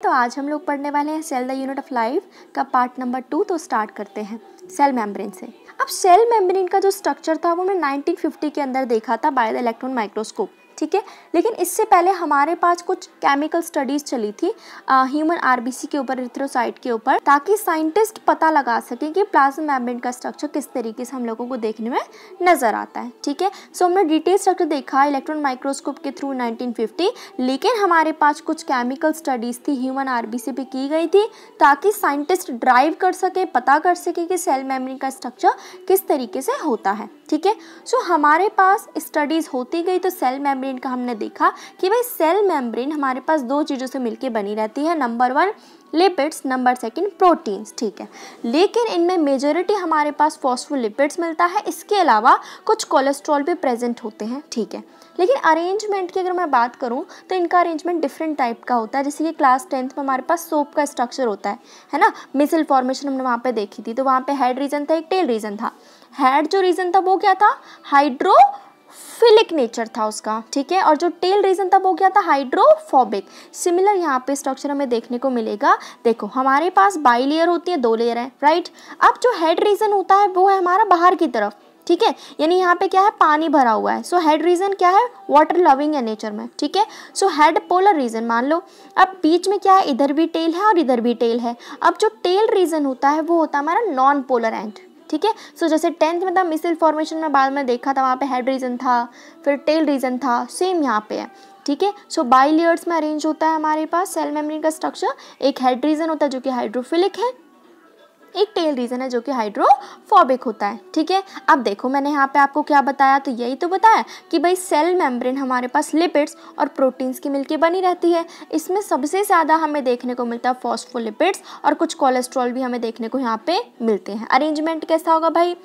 तो आज हम लोग पढ़ने वाले हैं cell the unit of life का पार्ट नंबर 2। तो स्टार्ट करते हैं सेल मेम्ब्रेन से। अब सेल मेम्ब्रेन का जो स्ट्रक्चर था वो मैं 1950 के अंदर देखा था बाय द इलेक्ट्रॉन माइक्रोस्कोप, ठीक है। लेकिन इससे पहले हमारे पास कुछ केमिकल स्टडीज़ चली थी ह्यूमन आरबीसी के ऊपर, एरिथ्रोसाइट के ऊपर, ताकि साइंटिस्ट पता लगा सकें कि प्लाज्मा मेम्ब्रेन का स्ट्रक्चर किस तरीके से हम लोगों को देखने में नज़र आता है, ठीक है। सो हमने डिटेल स्ट्रक्चर देखा इलेक्ट्रॉन माइक्रोस्कोप के थ्रू 1950, लेकिन हमारे पास कुछ केमिकल स्टडीज़ थी ह्यूमन आरबीसी पे की गई थी ताकि साइंटिस्ट ड्राइव कर सके, पता कर सके कि सेल मेम्ब्रेन का स्ट्रक्चर किस तरीके से होता है, ठीक है। सो हमारे पास स्टडीज़ होती गई तो सेल मेम्ब्रेन का हमने देखा कि भाई सेल मेम्ब्रेन हमारे पास दो चीज़ों से मिलके बनी रहती है, नंबर 1 लिपिड्स, नंबर 2 प्रोटीन्स, ठीक है। लेकिन इनमें मेजॉरिटी हमारे पास फॉस्फोलिपिड्स मिलता है, इसके अलावा कुछ कोलेस्ट्रॉल भी प्रेजेंट होते हैं, ठीक है। लेकिन अरेंजमेंट की अगर मैं बात करूं तो इनका अरेंजमेंट डिफरेंट टाइप का होता है। जैसे कि क्लास 10th में हमारे पास सोप का स्ट्रक्चर होता है ना। मिसल फॉर्मेशन हमने वहाँ पे देखी थी, तो वहाँ पे हेड रीजन था, एक टेल रीजन था। हेड जो रीजन था वो क्या था, हाइड्रोफिलिक नेचर था उसका, ठीक है। और जो टेल रीजन था वो क्या था, हाइड्रोफोबिक। सिमिलर यहाँ पे स्ट्रक्चर हमें देखने को मिलेगा। देखो हमारे पास बाई लेयर होती है, 2 लेयर है, राइट। अब जो हेड रीजन होता है वो है हमारा बाहर की तरफ, ठीक है। यानी यहाँ पे क्या है, पानी भरा हुआ है। सो हेड रीजन क्या है, वाटर लविंग है नेचर में, ठीक है। सो हेड पोलर रीजन मान लो। अब बीच में क्या है, इधर भी टेल है और इधर भी टेल है। अब जो टेल रीजन होता है वो होता है हमारा नॉन पोलर एंड, ठीक है। सो जैसे 10th में था मिसल फॉर्मेशन में बाद में देखा था, वहाँ पे हेड रीजन था, फिर टेल रीजन था, सेम यहाँ पे है, ठीक है। सो बाई लेयर्स में अरेंज होता है हमारे पास सेल मेम्ब्रेन का स्ट्रक्चर। एक हेड रीजन होता है जो कि हाइड्रोफिलिक है, एक टेल रीजन है जो कि हाइड्रोफोबिक होता है, ठीक है। अब देखो मैंने यहाँ पे आपको क्या बताया, तो यही तो बताया कि भाई सेल मेम्ब्रेन हमारे पास लिपिड्स और प्रोटीन्स की मिलके बनी रहती है। इसमें सबसे ज़्यादा हमें देखने को मिलता है फॉस्फोलिपिड्स और कुछ कोलेस्ट्रॉल भी हमें देखने को यहाँ पे मिलते हैं। अरेंजमेंट कैसा होगा भाई,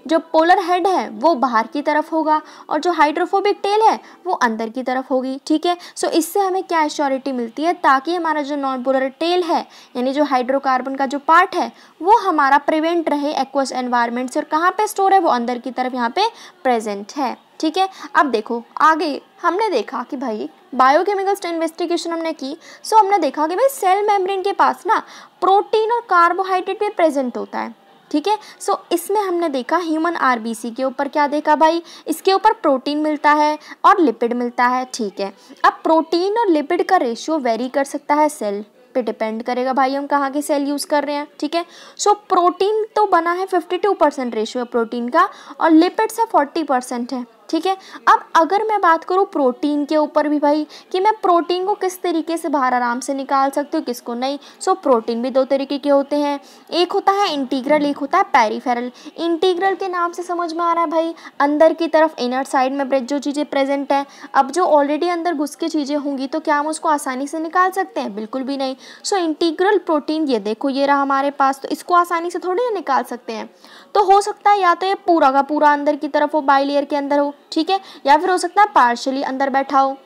जो पोलर हेड है वो बाहर की तरफ होगा और जो हाइड्रोफोबिक टेल है वो अंदर की तरफ होगी, ठीक है। सो इससे हमें क्या एश्योरिटी मिलती है, ताकि हमारा जो नॉन पोलर टेल है यानी जो हाइड्रोकार्बन का जो पार्ट है वो हमारा प्रिवेंट रहे एक्वस एनवायरनमेंट से, और कहाँ पे स्टोर है, वो अंदर की तरफ यहाँ पे प्रेजेंट है, ठीक है। अब देखो आगे हमने देखा कि भाई बायोकेमिकल इन्वेस्टिगेशन हमने की। सो हमने देखा कि भाई सेल मेम्ब्रेन के पास ना प्रोटीन और कार्बोहाइड्रेट भी प्रेजेंट होता है, ठीक है। सो इसमें हमने देखा ह्यूमन आरबीसी के ऊपर क्या देखा भाई, इसके ऊपर प्रोटीन मिलता है और लिपिड मिलता है, ठीक है। अब प्रोटीन और लिपिड का रेशियो वेरी कर सकता है, सेल पे डिपेंड करेगा भाई हम कहाँ की सेल यूज़ कर रहे हैं, ठीक है। सो प्रोटीन तो बना है 52% रेशियो है प्रोटीन का, और लिपिड्स है 40% है, ठीक है। अब अगर मैं बात करूँ प्रोटीन के ऊपर भी भाई, कि मैं प्रोटीन को किस तरीके से बाहर आराम से निकाल सकती हूँ, किसको नहीं। सो प्रोटीन भी 2 तरीके के होते हैं, एक होता है इंटीग्रल, एक होता है पेरिफेरल। इंटीग्रल के नाम से समझ में आ रहा है भाई अंदर की तरफ इनर साइड में जो चीज़ें प्रेजेंट हैं। अब जो ऑलरेडी अंदर घुस के चीज़ें होंगी तो क्या हम उसको आसानी से निकाल सकते हैं, बिल्कुल भी नहीं। सो इंटीग्रल प्रोटीन ये देखो ये रहा हमारे पास, तो इसको आसानी से थोड़ी ना निकाल सकते हैं। तो हो सकता है या तो ये पूरा का पूरा अंदर की तरफ हो, बाई लेयर के अंदर हो, ठीक है, या फिर हो सकता है पार्शियली अंदर बैठा हो।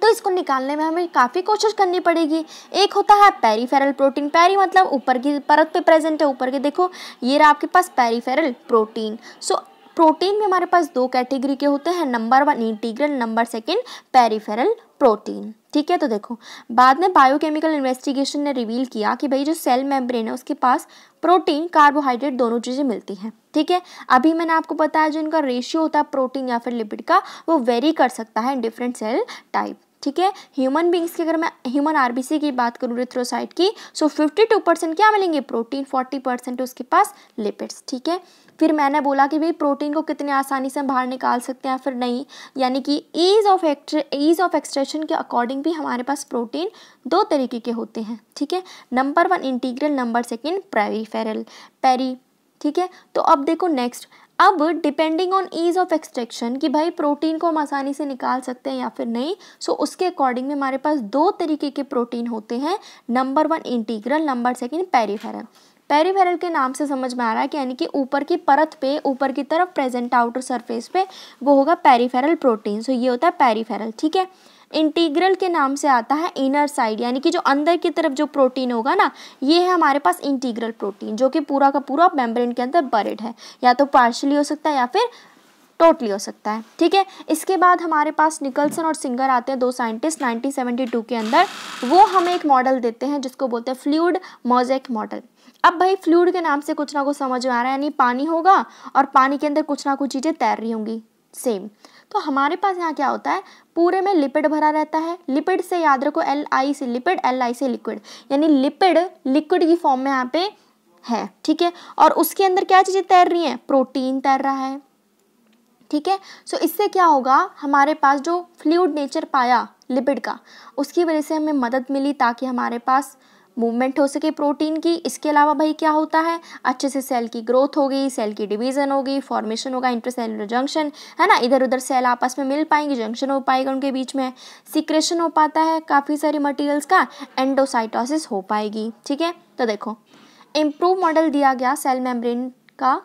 तो इसको निकालने में हमें काफ़ी कोशिश करनी पड़ेगी। एक होता है पेरिफेरल प्रोटीन, पेरी मतलब ऊपर की परत पे प्रेजेंट है, ऊपर के देखो ये रहा आपके पास पेरिफेरल प्रोटीन। सो प्रोटीन में हमारे पास 2 कैटेगरी के होते हैं, number 1 integral, number 2 peripheral protein, ठीक है। तो देखो बाद में बायोकेमिकल इन्वेस्टिगेशन ने रिवील किया कि भाई जो सेल मेम्ब्रेन है उसके पास प्रोटीन कार्बोहाइड्रेट दोनों चीज़ें मिलती हैं, ठीक है। अभी मैंने आपको बताया जो इनका रेशियो होता है प्रोटीन या फिर लिपिड का वो वेरी कर सकता है इन डिफरेंट सेल टाइप, ठीक है। ह्यूमन बींग्स की अगर मैं ह्यूमन आरबीसी की बात करूँ एरिथ्रोसाइट की, सो 52% क्या मिलेंगे प्रोटीन, 40% उसके पास लिपिड्स, ठीक है। फिर मैंने बोला कि भाई प्रोटीन को कितने आसानी से हम बाहर निकाल सकते हैं फिर नहीं, यानी कि ईज ऑफ एक्सट्रैक्शन के अकॉर्डिंग भी हमारे पास प्रोटीन 2 तरीके के होते हैं, ठीक है। Number 1 integral, number 2 peripheral peri, ठीक है। तो अब देखो नेक्स्ट, अब depending on ease of extraction कि भाई प्रोटीन को हम आसानी से निकाल सकते हैं या फिर नहीं, सो उसके अकॉर्डिंग में हमारे पास 2 तरीके के प्रोटीन होते हैं, number 1 integral, number 2 peripheral. Peripheral के नाम से समझ में आ रहा है कि यानी कि ऊपर की परत पे, ऊपर की तरफ प्रेजेंट आउटर सरफेस पे वो होगा पेरिफेरल प्रोटीन। सो ये होता है पेरिफेरल, ठीक है। इंटीग्रल के नाम से आता है इनर साइड, यानी कि जो अंदर की तरफ जो प्रोटीन होगा ना, ये है हमारे पास इंटीग्रल प्रोटीन, जो कि पूरा का पूरा मेम्ब्रेन के अंदर बरिड है, या तो पार्शियली हो सकता है या फिर टोटली हो सकता है, ठीक है। इसके बाद हमारे पास निकलसन और सिंगर आते हैं, 2 साइंटिस्ट 1972 के अंदर। वो हमें एक मॉडल देते हैं जिसको बोलते हैं फ्लूइड मोज़ेक मॉडल। अब भाई फ्लूइड के नाम से कुछ ना कुछ समझ में आ रहा है, यानी पानी होगा और पानी के अंदर कुछ ना कुछ चीज़ें तैर रही होंगी, सेम। तो हमारे पास यहाँ क्या होता है, पूरे में लिपिड भरा रहता है। लिपिड से याद रखो Li से लिपिड, Li से लिक्विड, यानी लिपिड लिक्विड की फॉर्म में यहाँ पे है, ठीक है। और उसके अंदर क्या चीज़ें तैर रही हैं, प्रोटीन तैर रहा है, ठीक है। सो इससे क्या होगा, हमारे पास जो फ्लूइड नेचर पाया लिपिड का, उसकी वजह से हमें मदद मिली ताकि हमारे पास मूवमेंट हो सके प्रोटीन की। इसके अलावा भाई क्या होता है, अच्छे से सेल की ग्रोथ हो गई, सेल की डिवीज़न हो गई, फॉर्मेशन होगा, इंटरसेलुलर जंक्शन, है ना, इधर उधर सेल आपस में मिल पाएंगे, जंक्शन हो पाएगा उनके बीच में, सिक्रेशन हो पाता है काफ़ी सारी मटेरियल्स का, एंडोसाइटोसिस हो पाएगी, ठीक है। तो देखो इम्प्रूव मॉडल दिया गया सेल मेम्ब्रेन का,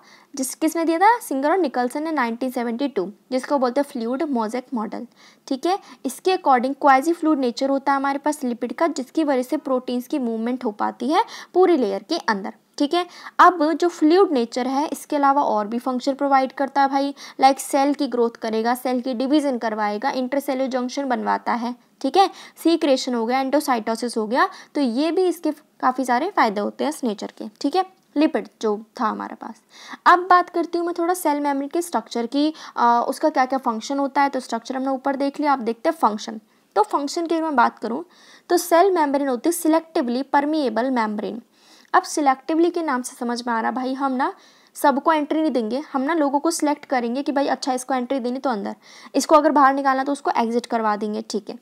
किसने दिया था, सिंगर और निकलसन ने 1972, जिसको बोलते हैं फ्लूइड मोज़ेक मॉडल, ठीक है। इसके अकॉर्डिंग क्वाजी फ्लूइड नेचर होता है हमारे पास लिपिड का, जिसकी वजह से प्रोटीन्स की मूवमेंट हो पाती है पूरी लेयर के अंदर, ठीक है। अब जो फ्लूइड नेचर है इसके अलावा और भी फंक्शन प्रोवाइड करता है भाई, लाइक सेल की ग्रोथ करेगा, सेल की डिवीज़न करवाएगा, इंटरसेलुलर जंक्शन बनवाता है, ठीक है, सीक्रेशन हो गया, एंडोसाइटोसिस हो गया। तो ये भी इसके काफ़ी सारे फायदे होते हैं इस नेचर के, ठीक है, लिपिड जो था हमारे पास। अब बात करती हूँ मैं थोड़ा सेल मेम्ब्रेन के स्ट्रक्चर की, उसका क्या क्या फंक्शन होता है। तो स्ट्रक्चर हमने ऊपर देख लिया, आप देखते हैं फंक्शन। तो फंक्शन की मैं बात करूँ तो सेल मेम्ब्रेन होती है सिलेक्टिवली परमिएबल मेम्ब्रेन। अब सिलेक्टिवली के नाम से समझ में आ रहा भाई, हम ना सबको एंट्री नहीं देंगे, हम ना लोगों को सिलेक्ट करेंगे कि भाई अच्छा इसको एंट्री देनी तो अंदर, इसको अगर बाहर निकालना तो उसको एग्जिट करवा देंगे, ठीक है।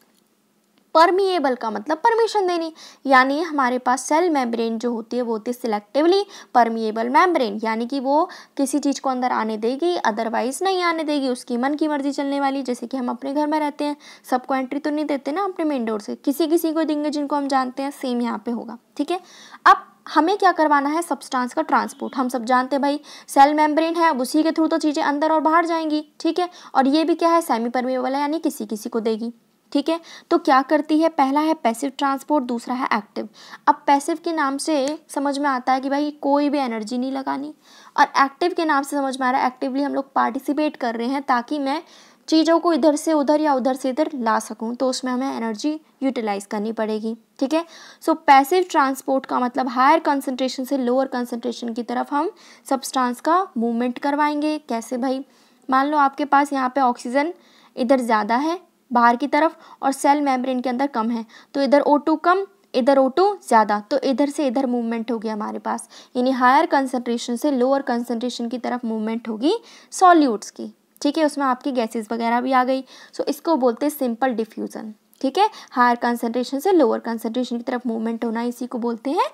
परमिएबल का मतलब परमिशन देनी, यानी हमारे पास सेल मेम्ब्रेन जो होती है वो होती है सिलेक्टिवली परमिएबल मेम्ब्रेन, यानी कि वो किसी चीज़ को अंदर आने देगी, अदरवाइज नहीं आने देगी, उसकी मन की मर्जी चलने वाली। जैसे कि हम अपने घर में रहते हैं, सबको एंट्री तो नहीं देते ना अपने मेन डोर से, किसी किसी को देंगे जिनको हम जानते हैं, सेम यहाँ पे होगा, ठीक है। अब हमें क्या करवाना है, सब्सटेंस का ट्रांसपोर्ट। हम सब जानते हैं भाई सेल मेम्ब्रेन है, अब उसी के थ्रू तो चीज़ें अंदर और बाहर जाएंगी, ठीक है। और ये भी क्या है, सेमी परमिएबल है, यानी किसी किसी को देगी, ठीक है। तो क्या करती है, पहला है पैसिव ट्रांसपोर्ट, दूसरा है एक्टिव। अब पैसिव के नाम से समझ में आता है कि भाई कोई भी एनर्जी नहीं लगानी, और एक्टिव के नाम से समझ में आ रहा है एक्टिवली हम लोग पार्टिसिपेट कर रहे हैं ताकि मैं चीज़ों को इधर से उधर या उधर से इधर ला सकूं, तो उसमें हमें एनर्जी यूटिलाइज करनी पड़ेगी, ठीक है। सो पैसिव ट्रांसपोर्ट का मतलब हायर कंसंट्रेशन से लोअर कंसंट्रेशन की तरफ हम सब्सटेंस का मूवमेंट करवाएंगे। कैसे भाई, मान लो आपके पास यहाँ पे ऑक्सीजन इधर ज़्यादा है बाहर की तरफ और सेल मेम्ब्रेन के अंदर कम है, तो इधर O2 कम, इधर O2 ज़्यादा, तो इधर से इधर मूवमेंट होगी हमारे पास, यानी हायर कंसंट्रेशन से लोअर कंसंट्रेशन की तरफ मूवमेंट होगी सॉल्यूट्स की, ठीक है। उसमें आपकी गैसेस वगैरह भी आ गई। सो इसको बोलते हैं सिंपल डिफ्यूज़न, ठीक है। हायर कंसंट्रेशन से लोअर कंसंट्रेशन की तरफ मूवमेंट होना, इसी को बोलते हैं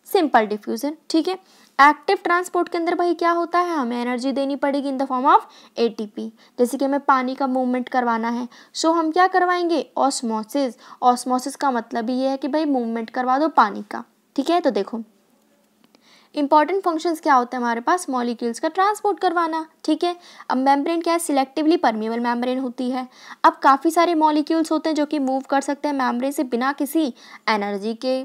सिंपल डिफ्यूज़न, ठीक है। एक्टिव ट्रांसपोर्ट के अंदर भाई क्या होता है, हमें एनर्जी देनी पड़ेगी in the form of ATP। जैसे कि हमें पानी का मूवमेंट करवाना है, सो हम क्या करवाएंगे, ऑस्मोसिस। ऑस्मोसिस का मतलब ही ये है कि भाई मूवमेंट करवा दो पानी का, ठीक है। तो देखो इंपॉर्टेंट फंक्शंस क्या होते हैं हमारे पास, मॉलिक्यूल्स का ट्रांसपोर्ट करवाना, ठीक है। अब मेम्ब्रेन क्या है, सिलेक्टिवली परमिएबल मेम्ब्रेन होती है। अब काफ़ी सारे मॉलिक्यूल्स होते हैं जो कि मूव कर सकते हैं मेम्ब्रेन से बिना किसी एनर्जी के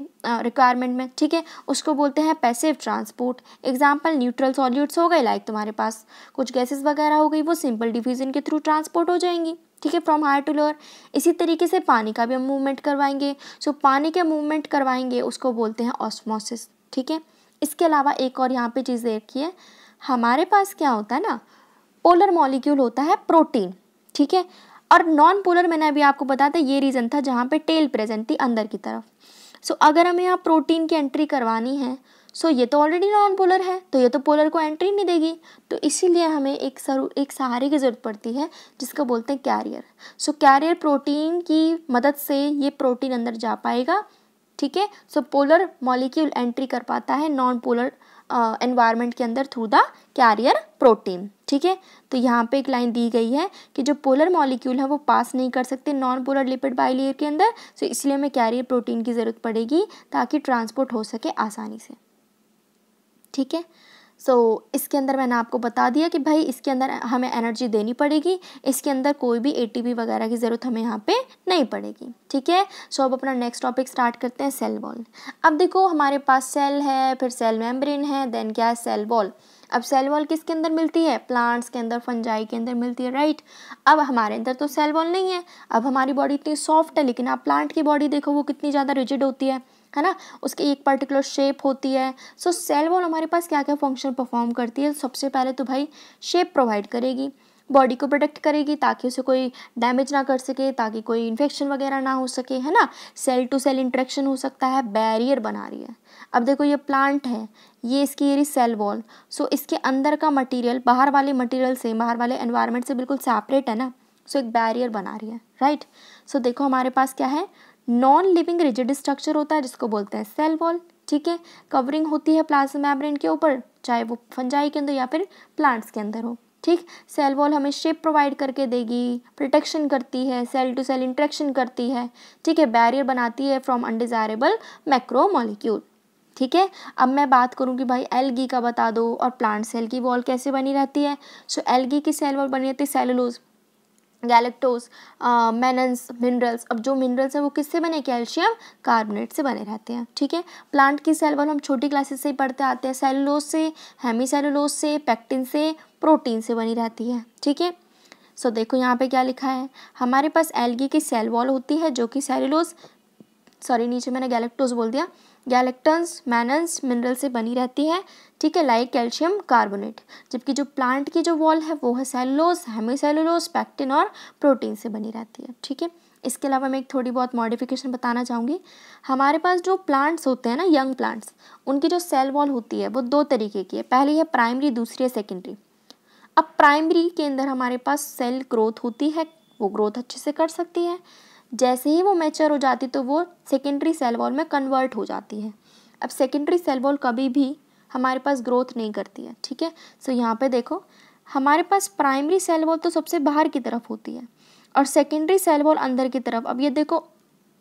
रिक्वायरमेंट में, ठीक है। उसको बोलते हैं passive transport. Example neutral solutes हो गए, लाइक तुम्हारे पास कुछ गैसेस वगैरह हो गई, वो सिंपल डिफ्यूजन के थ्रू ट्रांसपोर्ट हो जाएंगी, ठीक है, फ्रॉम हायर टू लोअर। इसी तरीके से पानी का भी हम मूवमेंट करवाएंगे। सो पानी के मूवमेंट करवाएंगे उसको बोलते हैं ऑस्मोसिस, ठीक है। इसके अलावा एक और यहाँ पे चीज़ देखिए, हमारे पास क्या होता है ना, पोलर मॉलिक्यूल होता है प्रोटीन, ठीक है, और नॉन पोलर मैंने अभी आपको बताया था, ये रीज़न था जहाँ पे टेल प्रेजेंट थी अंदर की तरफ। सो अगर हमें यहाँ प्रोटीन की एंट्री करवानी है, सो ये तो ऑलरेडी नॉन पोलर है, तो ये तो पोलर को एंट्री नहीं देगी, तो इसीलिए हमें एक सहारे की ज़रूरत पड़ती है जिसको बोलते हैं कैरियर। सो कैरियर प्रोटीन की मदद से ये प्रोटीन अंदर जा पाएगा, ठीक है। सो पोलर मॉलिक्यूल एंट्री कर पाता है नॉन पोलर एनवायरनमेंट के अंदर थ्रू द कैरियर प्रोटीन, ठीक है। तो यहाँ पे एक लाइन दी गई है कि जो पोलर मॉलिक्यूल है वो पास नहीं कर सकते नॉन पोलर लिपिड बाइलेयर के अंदर, सो इसलिए हमें कैरियर प्रोटीन की ज़रूरत पड़ेगी ताकि ट्रांसपोर्ट हो सके आसानी से, ठीक है। इसके अंदर मैंने आपको बता दिया कि भाई इसके अंदर हमें एनर्जी देनी पड़ेगी, इसके अंदर कोई भी एटीपी वगैरह की ज़रूरत हमें यहाँ पे नहीं पड़ेगी, ठीक है। अब अपना नेक्स्ट टॉपिक स्टार्ट करते हैं, सेल वॉल। अब देखो हमारे पास सेल है, फिर सेल मेम्ब्रेन है, देन क्या है, सेल वॉल। अब सेल वॉल किसके अंदर मिलती है, प्लांट्स के अंदर, फंजाई के अंदर मिलती है, राइट। अब हमारे अंदर तो सेल वॉल नहीं है, अब हमारी बॉडी इतनी सॉफ्ट है, लेकिन आप प्लांट की बॉडी देखो वो कितनी ज़्यादा रिजिड होती है ना, उसकी एक पर्टिकुलर शेप होती है। सेल वॉल हमारे पास क्या क्या फंक्शन परफॉर्म करती है, सबसे पहले तो भाई शेप प्रोवाइड करेगी, बॉडी को प्रोटेक्ट करेगी ताकि उसे कोई डैमेज ना कर सके, ताकि कोई इन्फेक्शन वगैरह ना हो सके, है ना। सेल टू सेल इंटरेक्शन हो सकता है, बैरियर बना रही है। अब देखो ये प्लांट है, ये इसकी ये सेल वॉल, इसके अंदर का मटेरियल बाहर वाले मटेरियल से, बाहर वाले एनवायरनमेंट से बिल्कुल सेपरेट है ना, एक बैरियर बना रही है, राइट। देखो हमारे पास क्या है, नॉन लिविंग रिजिड स्ट्रक्चर होता है जिसको बोलते हैं सेल वॉल, ठीक है। कवरिंग होती है प्लाज्मा मेम्ब्रेन के ऊपर, चाहे वो फंजाई के अंदर या फिर प्लांट्स के अंदर हो, ठीक। सेल वॉल हमें शेप प्रोवाइड करके देगी, प्रोटेक्शन करती है, सेल टू सेल इंटरेक्शन करती है, ठीक है, बैरियर बनाती है फ्रॉम अनडिजायरेबल मैक्रोमोलिक्यूल, ठीक है। अब मैं बात करूँ कि भाई एल्गी का बता दो और प्लांट सेल की वॉल कैसे बनी रहती है। एल्गी की सेल वॉल बनी रहती है सेलुलोज, गैलेक्टोज, मैनन्स, मिनरल्स। अब जो मिनरल्स हैं वो किससे बने, कैल्शियम कार्बोनेट से बने रहते हैं, ठीक है। प्लांट की सेल वॉल हम छोटी क्लासेस से ही पढ़ते आते हैं, सेलुलोज से, हेमीसेलुलोज से, पेक्टिन से, प्रोटीन से बनी रहती है, ठीक है। देखो यहाँ पे क्या लिखा है, हमारे पास एल्गी की सेल वॉल होती है जो कि सेलुलोज, नीचे मैंने गैलेक्टोज बोल दिया, गैलेक्टन्स, मैनन्स, मिनरल से बनी रहती है, ठीक है, लाइक कैल्शियम कार्बोनेट। जबकि जो प्लांट की जो वॉल है वो है सेलुलोज, हेमीसेलुलोज, पेक्टिन और प्रोटीन से बनी रहती है, ठीक है। इसके अलावा मैं एक थोड़ी बहुत मॉडिफिकेशन बताना चाहूँगी। हमारे पास जो प्लांट्स होते हैं ना, यंग प्लांट्स, उनकी जो सेल वॉल होती है वो दो तरीके की है, पहली है प्राइमरी, दूसरी है सेकेंडरी। अब प्राइमरी के अंदर हमारे पास सेल ग्रोथ होती है, वो ग्रोथ अच्छे से कर सकती है, जैसे ही वो मैच्योर हो जाती तो वो सेकेंडरी सेल वॉल में कन्वर्ट हो जाती है। अब सेकेंडरी सेल वॉल कभी भी हमारे पास ग्रोथ नहीं करती है, ठीक है। यहाँ पे देखो हमारे पास प्राइमरी सेल वॉल तो सबसे बाहर की तरफ होती है और सेकेंडरी सेल वॉल अंदर की तरफ। अब ये देखो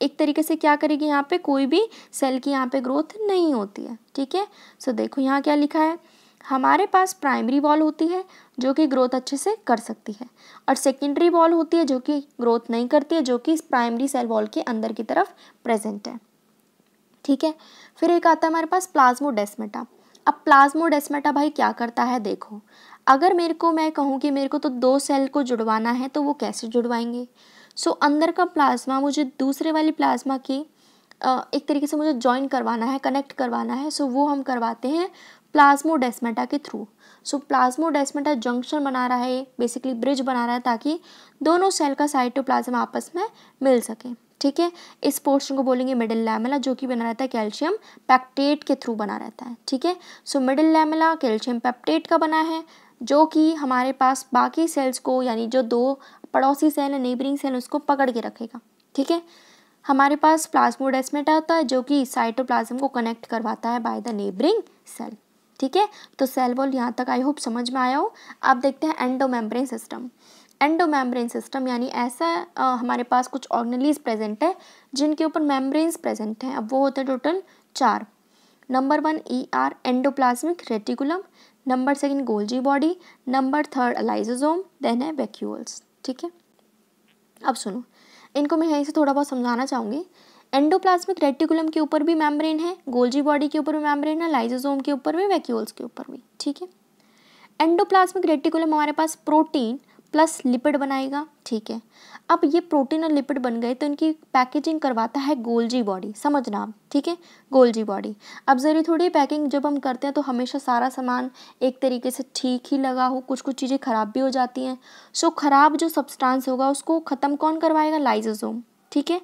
एक तरीके से क्या करेगी, यहाँ पे कोई भी सेल की यहाँ पे ग्रोथ नहीं होती है, ठीक है। देखो यहाँ क्या लिखा है, हमारे पास प्राइमरी वॉल होती है जो कि ग्रोथ अच्छे से कर सकती है और सेकेंडरी वॉल होती है जो कि ग्रोथ नहीं करती है, जो कि इस प्राइमरी सेल वॉल के अंदर की तरफ प्रेजेंट है, ठीक है। फिर एक आता है हमारे पास प्लाज्मोडेस्माटा। अब प्लाज्मोडेस्माटा भाई क्या करता है, देखो अगर मैं कहूँ कि मेरे को तो दो सेल को जुड़वाना है तो वो कैसे जुड़वाएंगे। अंदर का प्लाज्मा मुझे दूसरे वाली प्लाज्मा की एक तरीके से मुझे ज्वाइन करवाना है, कनेक्ट करवाना है, वो हम करवाते हैं प्लाज्मोडेस्माटा के थ्रू। प्लाज्मोडेस्माटा जंक्शन बना रहा है, बेसिकली ब्रिज बना रहा है ताकि दोनों सेल का साइटोप्लाज्म आपस में मिल सके, ठीक है। इस पोर्शन को बोलेंगे मिडिल लैमेला, जो कि बना रहता है कैल्शियम पेप्टेट के थ्रू बना रहता है, ठीक है। मिडिल लैमेला कैल्शियम पेप्टेट का बना है, जो कि हमारे पास बाकी सेल्स को, यानी जो दो पड़ोसी सेल है, नेबरिंग सेल, उसको पकड़ के रखेगा, ठीक है। हमारे पास प्लाज्मोडेस्माटा होता है जो कि साइटोप्लाज्म को कनेक्ट करवाता है बाय द नेबरिंग सेल, ठीक है। सेल वॉल यहाँ तक आई होप समझ में आया हो। अब देखते हैं एंडोमेम्ब्रेन सिस्टम। एंडोमेम्ब्रेन सिस्टम यानी ऐसा हमारे पास कुछ ऑर्गेनेलीज प्रेजेंट है जिनके ऊपर मेम्ब्रेन्स प्रेजेंट हैं। अब वो होते हैं total 4। Number 1 ER endoplasmic reticulum, number 2 Golgi body, number 3 lysosome, then है वैक्यूल्स, ठीक है। अब सुनो, इनको मैं यहीं से थोड़ा बहुत समझाना चाहूँगी। एंडोप्लाज्मिक रेटिकुलम के ऊपर भी मेम्ब्रेन है, गोल्जी बॉडी के ऊपर भी मेम्ब्रेन है, लाइसोसोम के ऊपर भी, वैक्यूल्स के ऊपर भी, ठीक है। एंडोप्लाज्मिक रेटिकुलम हमारे पास प्रोटीन प्लस लिपिड बनाएगा, ठीक है। अब ये प्रोटीन और लिपिड बन गए तो इनकी पैकेजिंग करवाता है गोल्जी बॉडी, समझना आप, ठीक है, गोल्जी बॉडी। अब ज़रूरी थोड़ी पैकिंग जब हम करते हैं तो हमेशा सारा सामान एक तरीके से ठीक ही लगा हो, कुछ कुछ चीज़ें ख़राब भी हो जाती हैं। ख़राब जो सब्सटेंस होगा उसको ख़त्म कौन करवाएगा, लाइसोसोम, ठीक है।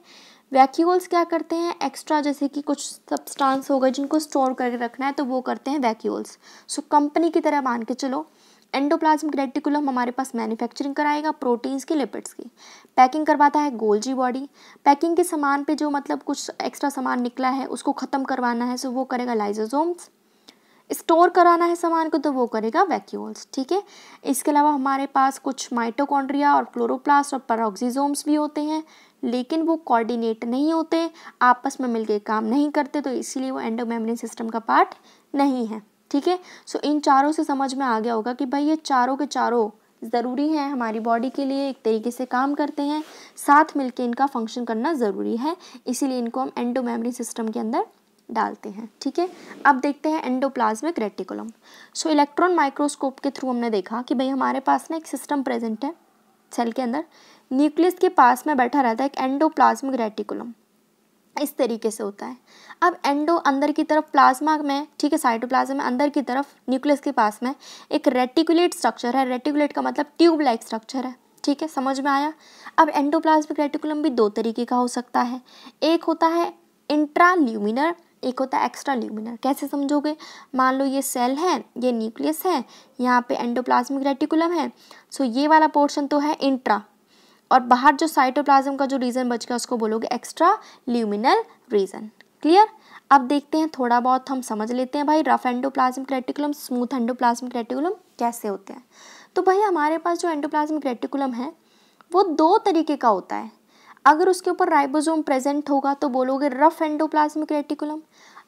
वैक्यूल्स क्या करते हैं, एक्स्ट्रा जैसे कि कुछ सब्सटेंस हो गए जिनको स्टोर करके रखना है तो वो करते हैं वैक्यूल्स। कंपनी की तरह मान के चलो, एंडोप्लाज्मिक रेटिकुलम हमारे पास मैन्युफैक्चरिंग कराएगा प्रोटीन्स की, लिपिड्स की। पैकिंग करवाता है गोल्जी बॉडी। पैकिंग के सामान पे जो मतलब कुछ एक्स्ट्रा सामान निकला है उसको ख़त्म करवाना है, वो करेगा लाइसोसोम्स। स्टोर कराना है सामान को तो वो करेगा वैक्यूल्स, ठीक है। इसके अलावा हमारे पास कुछ माइटोकॉन्ड्रिया और क्लोरोप्लास्ट और पेरोक्सिसोम्स भी होते हैं, लेकिन वो कोऑर्डिनेट नहीं होते, आपस में मिलके काम नहीं करते, तो इसीलिए वो एंडोमेम्ब्रेन सिस्टम का पार्ट नहीं है, ठीक है। सो इन चारों से समझ में आ गया होगा कि भाई ये चारों के चारों ज़रूरी हैं हमारी बॉडी के लिए, एक तरीके से काम करते हैं, साथ मिलके इनका फंक्शन करना ज़रूरी है, इसीलिए इनको हम एंडो मेम्ब्रेन सिस्टम के अंदर डालते हैं। ठीक है, अब देखते हैं एंडोप्लाज्मिक रेटिकुलम। सो इलेक्ट्रॉन माइक्रोस्कोप के थ्रू हमने देखा कि भाई हमारे पास ना एक सिस्टम प्रेजेंट है सेल के अंदर, न्यूक्लियस के पास में बैठा रहता है एक एंडोप्लाज्मिक रेटिकुलम, इस तरीके से होता है। अब एंडो अंदर की तरफ, प्लाज्मा में, ठीक है, साइटोप्लाज्म में अंदर की तरफ न्यूक्लियस के पास में एक रेटिकुलेट स्ट्रक्चर है। रेटिकुलेट का मतलब ट्यूब लाइक स्ट्रक्चर है। ठीक है, समझ में आया। अब एंडोप्लाज्मिक रेटिकुलम भी दो तरीके का हो सकता है, एक होता है इंट्राल्यूमिनर, एक होता है एक्स्ट्रा ल्यूमिनर। कैसे समझोगे, मान लो ये सेल है, ये न्यूक्लियस है, यहाँ पे एंडोप्लाज्मिक रेटिकुलम है। सो ये वाला पोर्शन तो है इंट्रा, और बाहर जो साइटोप्लाज्म का जो रीजन बच गया उसको बोलोगे एक्स्ट्रा ल्यूमिनल रीजन। क्लियर। अब देखते हैं, थोड़ा बहुत हम समझ लेते हैं भाई rough endoplasmic reticulum, smooth endoplasmic reticulum कैसे होते हैं। तो भाई हमारे पास जो एंडोप्लाज्मिक रेटिकुलम है वो दो तरीके का होता है। अगर उसके ऊपर राइबोसोम प्रेजेंट होगा तो बोलोगे रफ एंडोप्लाज्मिक रेटिकुलम,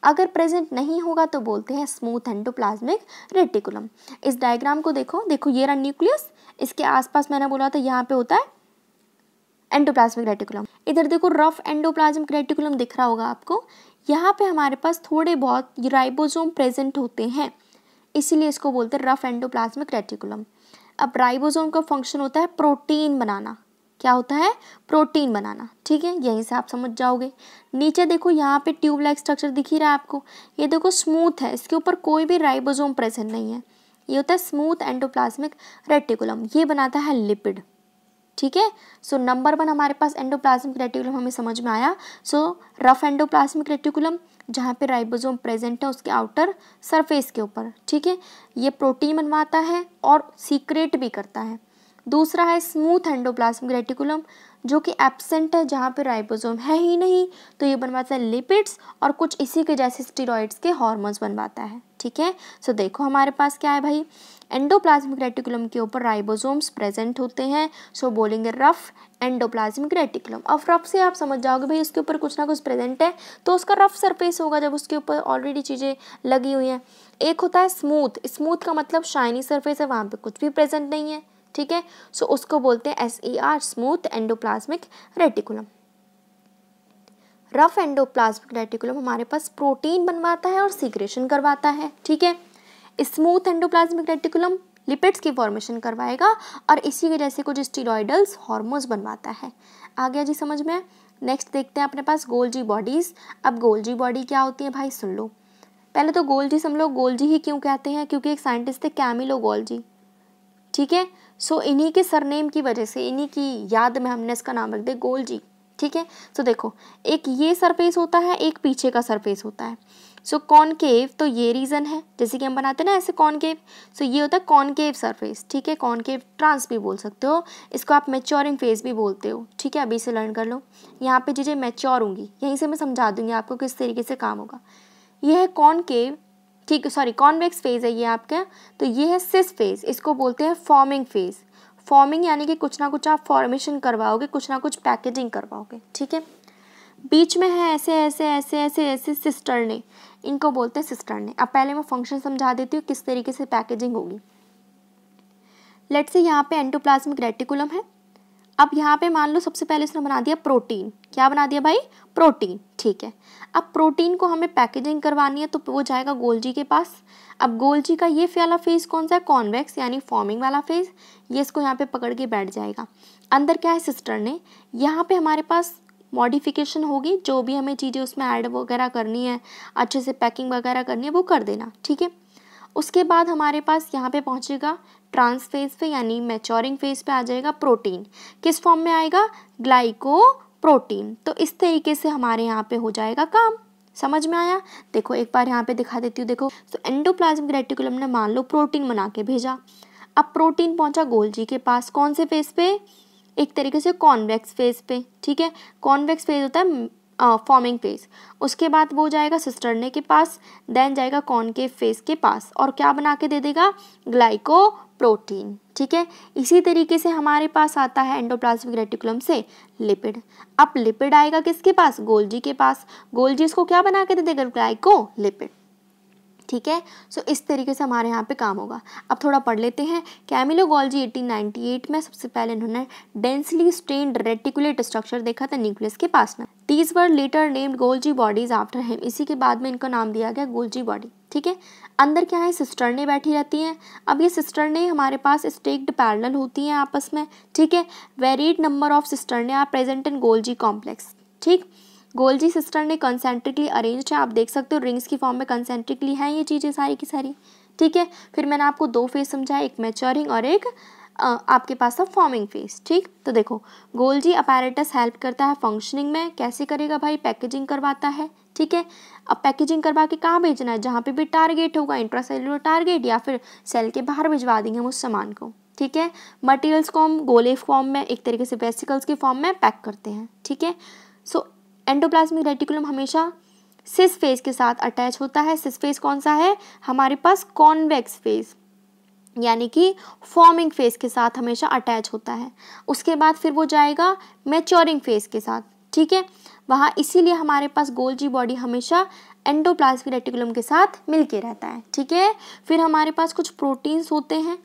अगर प्रेजेंट नहीं होगा तो बोलते हैं स्मूथ एंडोप्लाज्मिक रेटिकुलम। इस डायग्राम को देखो, देखो ये रहा न्यूक्लियस, इसके आसपास मैंने बोला था यहाँ पे होता है एंडोप्लाज्मिक रेटिकुलम। इधर देखो रफ एंडोप्लाज्मिक रेटिकुलम दिख रहा होगा आपको, यहाँ पे हमारे पास थोड़े बहुत राइबोसोम प्रेजेंट होते हैं, इसीलिए इसको बोलते हैं रफ एंडोप्लाज्मिक रेटिकुलम। अब राइबोसोम का फंक्शन होता है प्रोटीन बनाना। क्या होता है, प्रोटीन बनाना। ठीक है, यहीं से आप समझ जाओगे। नीचे देखो यहाँ पे ट्यूब लाइक स्ट्रक्चर दिख ही रहा है आपको, ये देखो स्मूथ है, इसके ऊपर कोई भी राइबोसोम प्रेजेंट नहीं है, ये होता है स्मूथ एंडोप्लाज्मिक रेटिकुलम, ये बनाता है लिपिड। ठीक है, सो नंबर 1 हमारे पास एंडोप्लाज्मिक रेटिकुलम हमें समझ में आया। सो रफ एंडोप्लाज्मिक रेटिकुलम जहाँ पे राइबोसोम प्रेजेंट है उसके आउटर सरफेस के ऊपर। ठीक है, ये प्रोटीन बनवाता है और सीक्रेट भी करता है। दूसरा है स्मूथ एंडोप्लाज्मिक रेटिकुलम जो कि एब्सेंट है, जहाँ पे राइबोसोम है ही नहीं, तो ये बनवाता है लिपिड्स और कुछ इसी के जैसे स्टेरॉइड्स के हार्मोन्स बनवाता है। ठीक है, सो देखो हमारे पास क्या है भाई, एंडोप्लाज्मिक रेटिकुलम के ऊपर राइबोसोम्स प्रेजेंट होते हैं, सो बोलेंगे रफ एंडोप्लाज्मिक रेटिकुलम। अब रफ से आप समझ जाओगे भाई उसके ऊपर कुछ ना कुछ प्रेजेंट है तो उसका रफ सरफेस होगा जब उसके ऊपर ऑलरेडी चीज़ें लगी हुई हैं। एक होता है स्मूथ, स्मूथ का मतलब शाइनी सरफेस है, वहाँ पे कुछ भी प्रेजेंट नहीं है। ठीक है, सो उसको बोलते हैं SER, smooth endoplasmic reticulum. Rough endoplasmic reticulum हमारे पास प्रोटीन बनवाता है और सीक्रेशन करवाता है। ठीक है, स्मूथ एंडोप्लाज्मिक रेटिकुलम लिपिड्स की फॉर्मेशन करवाएगा और इसी के जैसे कुछ स्टीरॉयडल्स हार्मोन्स बनवाता है। आ गया जी समझ में। नेक्स्ट देखते हैं अपने पास गोल्जी बॉडीज़। अब गोल्जी बॉडी क्या होती है भाई, सुन लो। पहले तो गोल्जी समझ, गोल्जी ही क्यों कहते हैं, क्योंकि एक साइंटिस्ट थे कैमिलो गोल्जी। ठीक है, सो इन्हीं के सरनेम की वजह से, इन्हीं की याद में हमने इसका नाम रख दिया गोल्जी। ठीक है, सो देखो एक ये सरफेस होता है, एक पीछे का सरफेस होता है। सो कॉनकेव, तो ये रीजन है, जैसे कि हम बनाते हैं ना ऐसे कॉनकेव, सो ये होता है कॉनकेव सरफेस। ठीक है, कॉनकेव ट्रांस भी बोल सकते हो, इसको आप मैच्योरिंग फेज भी बोलते हो। ठीक है, अभी से लर्न कर लो, यहाँ पे चीज़ें मैच्योर होंगी, यहीं से मैं समझा दूंगी आपको किस तरीके से काम होगा। ये है कॉनकेव, ठीक है, सॉरी कॉन्वेक्स फेज है ये आपका। तो ये है सिस फेज, इसको बोलते हैं फॉर्मिंग फेज। फॉर्मिंग यानी कि कुछ ना कुछ आप फॉर्मेशन करवाओगे, कुछ ना कुछ पैकेजिंग करवाओगे। ठीक है, बीच में है ऐसे ऐसे ऐसे ऐसे ऐसे सिस्टर्ने, इनको बोलते हैं सिस्टर्ने। अब पहले मैं फंक्शन समझा देती हूँ किस तरीके से पैकेजिंग होगी। लेट्स से यहाँ पे एंडोप्लाज्मिक रेटिकुलम है। अब यहाँ पे मान लो सबसे पहले उसने बना दिया प्रोटीन। क्या बना दिया भाई, प्रोटीन। ठीक है, अब प्रोटीन को हमें पैकेजिंग करवानी है तो वो जाएगा गोल्जी के पास। अब गोल्जी का ये वाला फेज कौन सा है, कॉन्वेक्स यानी फॉर्मिंग वाला फेज, ये इसको यहाँ पे पकड़ के बैठ जाएगा। अंदर क्या है, सिस्टर्ने, यहाँ पे हमारे पास मॉडिफिकेशन होगी, जो भी हमें चीज़ें उसमें ऐड वगैरह करनी है, अच्छे से पैकिंग वगैरह करनी है वो कर देना। ठीक है, उसके बाद हमारे पास यहाँ पे पहुँचेगा ट्रांस फेज पे यानी मैच्योरिंग फेज पे आ जाएगा प्रोटीन। किस फॉर्म में आएगा, ग्लाइको प्रोटीन। तो इस तरीके से हमारे यहाँ पे हो जाएगा काम। समझ में आया। देखो एक बार यहाँ पे दिखा देती हूँ। देखो तो एंडोप्लाज्मिक रेटिकुलम ने मान लो प्रोटीन बना के भेजा। अब प्रोटीन पहुँचा गोल्जी के पास, कौन से फेज पे, एक तरीके से कॉन्वेक्स फेज पे। ठीक है, कॉन्वेक्स फेज होता है फॉर्मिंग फेज। उसके बाद वो जाएगा सिस्टर्ने के पास, देन जाएगा कॉनकेव फेज के पास और क्या बना के दे देगा, ग्लाइको प्रोटीन। ठीक है, इसी तरीके से हमारे पास आता है एंडोप्लाज्मिक रेटिकुलम से लिपिड। अब लिपिड आएगा किसके पास, गोल्जी के पास। गोल्जी इसको क्या बना के दे देगा, ग्लाइको लिपिड। ठीक है। सो इस तरीके से हमारे यहाँ पे काम होगा। अब थोड़ा पढ़ लेते हैं। कैमिलो गोल्जी 1898 में सबसे पहले इन्होंने डेंसली स्ट्रेन्ड रेटिकुलेट स्ट्रक्चर देखा था न्यूक्लियस के पास में। These were later named Golgi bodies after him. इसी के बाद में इनका नाम दिया गया गोल्जी बॉडी, ठीक है। अंदर क्या है, सिस्टर्ने बैठी रहती हैं। अब ये सिस्टर्ने हमारे पास स्टेक्ड पैरेलल होती हैं आपस में, ठीक है। Varied number of cisternae are present in Golgi complex, ठीक। गोल्जी सिस्टर्ने कंसेंट्रिकली अरेंज्ड है, आप देख सकते हो रिंग्स की फॉर्म में कंसेंट्रिकली हैं ये चीज़ें सारी की सारी, ठीक है। फिर मैंने आपको 2 फेज समझाया, एक मैच्योरिंग और एक आपके पास था फॉर्मिंग फेज, ठीक। तो देखो गोल्जी अपैरेटस हेल्प करता है फंक्शनिंग में, कैसे करेगा भाई, पैकेजिंग करवाता है, ठीक है। अब पैकेजिंग करवा के कहाँ भेजना है, जहाँ पे भी टारगेट होगा, इंट्रासेलुलर टारगेट या फिर सेल के बाहर भिजवा देंगे हम उस सामान को, ठीक है। मटेरियल्स को हम गोले फॉर्म में, एक तरीके से वेसिकल्स के फॉर्म में पैक करते हैं, ठीक है। सो एंडोप्लाज्मिक रेटिकुलम हमेशा सिस फेज के साथ अटैच होता है। सिस फेज कौन सा है हमारे पास, कॉन्वेक्स फेज, यानी कि फॉर्मिंग फेज के साथ हमेशा अटैच होता है। उसके बाद फिर वो जाएगा मैच्योरिंग फेज के साथ, ठीक है। वहाँ इसीलिए हमारे पास गोल्जी बॉडी हमेशा एंडोप्लाज्मिक रेटिकुलम के साथ मिलके रहता है, ठीक है। फिर हमारे पास कुछ प्रोटीन्स होते हैं,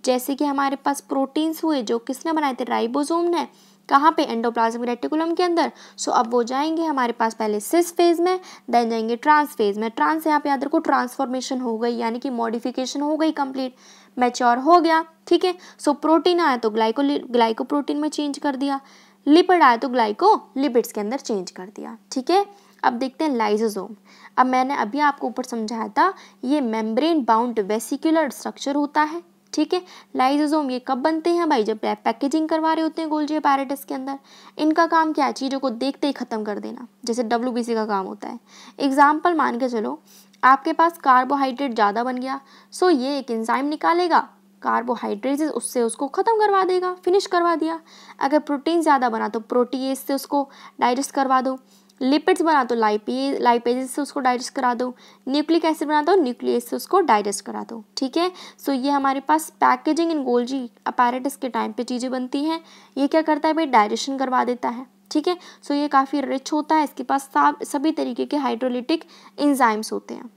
जैसे कि हमारे पास प्रोटीन्स हुए जो किसने बनाए थे, राइबोसोम ने, कहाँ पे, एंडोप्लाज्मिक रेटिकुलम के अंदर। सो अब वो जाएंगे हमारे पास पहले सिस फेज में, देन जाएंगे ट्रांस फेज में। ट्रांस यहाँ पे याद रखो ट्रांसफॉर्मेशन हो गई, यानी कि मॉडिफिकेशन हो गई कंप्लीट, मैच्योर हो गया, ठीक है। सो प्रोटीन आया तो ग्लाइकोप्रोटीन में चेंज कर दिया, लिपिड आया तो ग्लाइकोलिपिड्स के अंदर चेंज कर दिया, ठीक है। अब देखते हैं लाइसोसोम। अब मैंने अभी आपको ऊपर समझाया था ये मेम्ब्रेन बाउंड वेसिकुलर स्ट्रक्चर होता है, ठीक है। लाइसोसोम ये कब बनते हैं भाई, जब पैकेजिंग करवा रहे होते हैं गोल्जी अपैरेटस के अंदर। इनका काम क्या है, चीज़ों को देखते ही ख़त्म कर देना, जैसे WBC का काम होता है। एग्जाम्पल मान के चलो आपके पास कार्बोहाइड्रेट ज़्यादा बन गया, सो ये एक एंजाइम निकालेगा कार्बोहाइड्रेट, उससे उसको ख़त्म करवा देगा, फिनिश करवा दिया। अगर प्रोटीन ज़्यादा बना तो प्रोटीएज से उसको डाइजेस्ट करवा दो, लिपिड्स बना तो लाइपेजेस से उसको डाइजेस्ट करा दो, न्यूक्लिक एसिड बना दो न्यूक्लियस से उसको डाइजेस्ट करा दो, ठीक है। सो ये हमारे पास पैकेजिंग इन गोल्जी अपैरेटस के टाइम पे चीज़ें बनती हैं। ये क्या करता है भाई, डाइजेशन करवा देता है, ठीक है। सो ये काफ़ी रिच होता है, इसके पास सभी तरीके के हाइड्रोलिटिक एंजाइम्स होते हैं।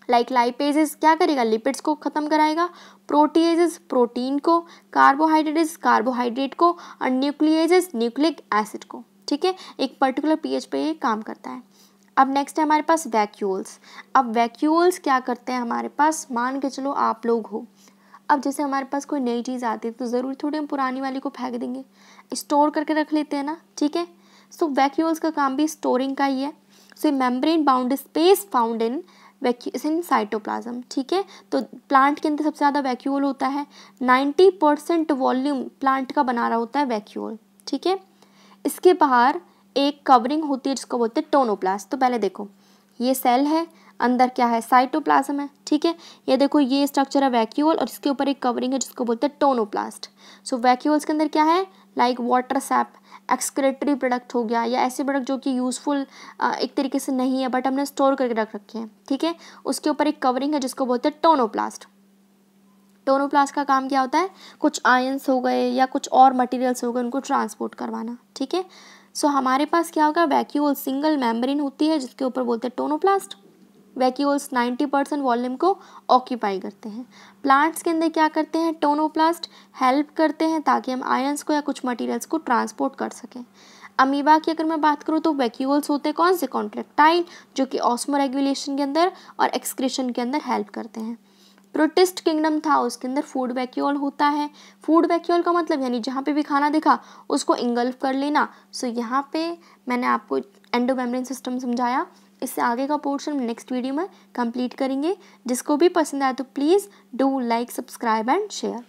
लाइक लाइपेजेस क्या करेगा, लिपिड्स को ख़त्म कराएगा, प्रोटीएजेस प्रोटीन को, कार्बोहाइड्रेट्स कार्बोहाइड्रेट को, और न्यूक्लिएजेस न्यूक्लिक एसिड को, ठीक है। एक पर्टिकुलर pH पे ये काम करता है। अब नेक्स्ट है हमारे पास वैक्यूल्स। अब वैक्यूल्स क्या करते हैं हमारे पास, मान के चलो आप लोग हो, अब जैसे हमारे पास कोई नई चीज़ आती है तो ज़रूरी थोड़ी हम पुरानी वाली को फेंक देंगे, स्टोर करके रख लेते हैं ना, ठीक है। सो वैक्यूल्स का काम भी स्टोरिंग का ही है। So membrane bound space found in cytoplasm, ठीक है। तो प्लांट के अंदर सबसे ज़्यादा वैक्यूल होता है, 90% वॉल्यूम प्लांट का बना रहा होता है वैक्यूल, ठीक है। इसके बाहर एक कवरिंग होती है जिसको बोलते हैं टोनोप्लास्ट। तो पहले देखो ये सेल है, अंदर क्या है, साइटोप्लाज्म है, ठीक है। ये देखो ये स्ट्रक्चर है वैक्यूल और इसके ऊपर एक कवरिंग है जिसको बोलते हैं टोनोप्लास्ट। सो वैक्यूल्स के अंदर क्या है, like water SAP, excretory product हो गया, या ऐसे प्रोडक्ट जो कि यूज़फुल एक तरीके से नहीं है बट हमने स्टोर करके रख रखे हैं, ठीक है। उसके ऊपर एक कवरिंग है जिसको बोलते हैं टोनोप्लास्ट। टोनोप्लास्ट का काम क्या होता है, कुछ आयंस हो गए या कुछ और मटेरियल्स हो गए उनको ट्रांसपोर्ट करवाना, ठीक है। सो हमारे पास क्या होगा, वैक्यूल सिंगल मेम्ब्रेन होती है जिसके ऊपर बोलते हैं टोनोप्लास्ट। वैक्यूल्स 90% वॉल्यूम को ऑक्यूपाई करते हैं। प्लांट्स के अंदर क्या करते हैं, टोनोप्लास्ट हेल्प करते हैं ताकि हम आयंस को या कुछ मटेरियल्स को ट्रांसपोर्ट कर सकें। अमीबा की अगर मैं बात करूँ तो वैक्यूल्स होते हैं कौन से, कॉन्ट्रैक्टाइल, जो कि ऑस्मोरेगुलेशन के अंदर और एक्सक्रीशन के अंदर हेल्प करते हैं। प्रोटिस्ट किंगडम था, उसके अंदर फूड वैक्यूल होता है। फूड वैक्यूल का मतलब यानी जहाँ पे भी खाना दिखा उसको इंगल्फ कर लेना। सो यहाँ पे मैंने आपको एंडोमेम्ब्रेन सिस्टम समझाया। इससे आगे का पोर्शन नेक्स्ट वीडियो में कंप्लीट करेंगे। जिसको भी पसंद आए तो please do like, subscribe and share.